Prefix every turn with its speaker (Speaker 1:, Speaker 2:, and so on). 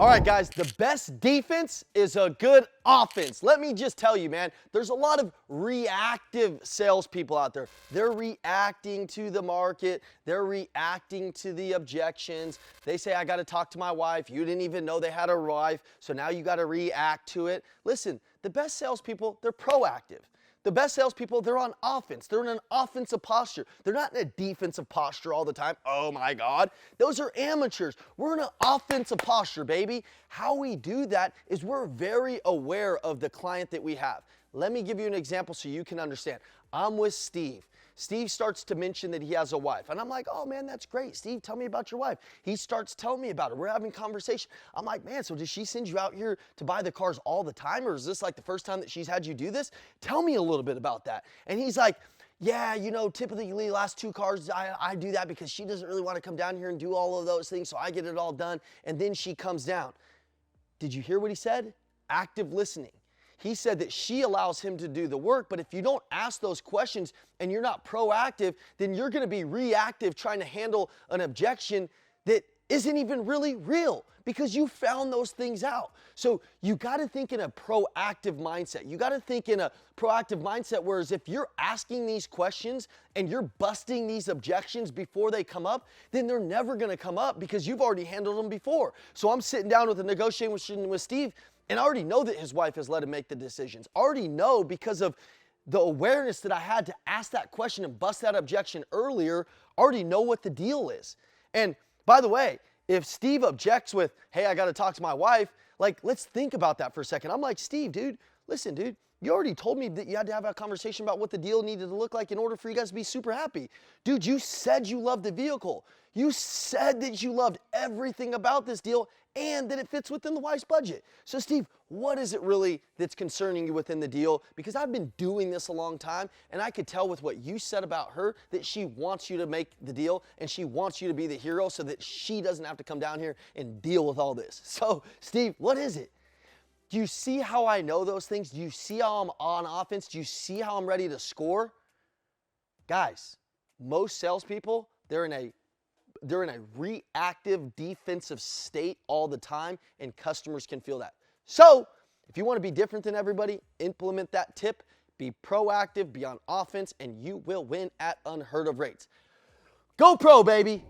Speaker 1: All right, guys, the best defense is a good offense. Let me just tell you, man, there's a lot of reactive salespeople out there. They're reacting to the market. They're reacting to the objections. They say, I got to talk to my wife. You didn't even know they had a wife, so now you got to react to it. Listen, the best salespeople, they're proactive. The best salespeople, they're on offense. They're in an offensive posture. They're not in a defensive posture all the time. Oh my God. Those are amateurs. We're in an offensive posture, baby. How we do that is we're very aware of the client that we have. Let me give you an example so you can understand. I'm with Steve. Steve starts to mention that he has a wife. And I'm like, oh man, that's great. Steve, tell me about your wife. He starts telling me about it. We're having conversation. I'm like, man, so does she send you out here to buy the cars all the time? Or is this like the first time that she's had you do this? Tell me a little bit about that. And he's like, yeah, you know, typically the last 2 cars, I do that because she doesn't really want to come down here and do all of those things. So I get it all done. And then she comes down. Did you hear what he said? Active listening. He said that she allows him to do the work, but if you don't ask those questions and you're not proactive, then you're going to be reactive trying to handle an objection that isn't even really real because you found those things out. So you got to think in a proactive mindset. You got to think in a proactive mindset, whereas if you're asking these questions and you're busting these objections before they come up, then they're never going to come up because you've already handled them before. So I'm sitting down with a negotiation with Steve, and I already know that his wife has let him make the decisions. I already know because of the awareness that I had to ask that question and bust that objection earlier. I already know what the deal is. And by the way, if Steve objects with, hey, I got to talk to my wife, like, let's think about that for a second. I'm like, Steve, dude, listen, dude, you already told me that you had to have a conversation about what the deal needed to look like in order for you guys to be super happy. Dude, you said you loved the vehicle. You said that you loved everything about this deal and that it fits within the wife's budget. So Steve, what is it really that's concerning you within the deal? Because I've been doing this a long time and I could tell with what you said about her that she wants you to make the deal and she wants you to be the hero so that she doesn't have to come down here and deal with all this. So Steve, what is it? Do you see how I know those things? Do you see how I'm on offense? Do you see how I'm ready to score? Guys, most salespeople, they're in a reactive defensive state all the time, and customers can feel that. So if you want to be different than everybody, implement that tip, be proactive, be on offense, and you will win at unheard of rates. Go pro, baby!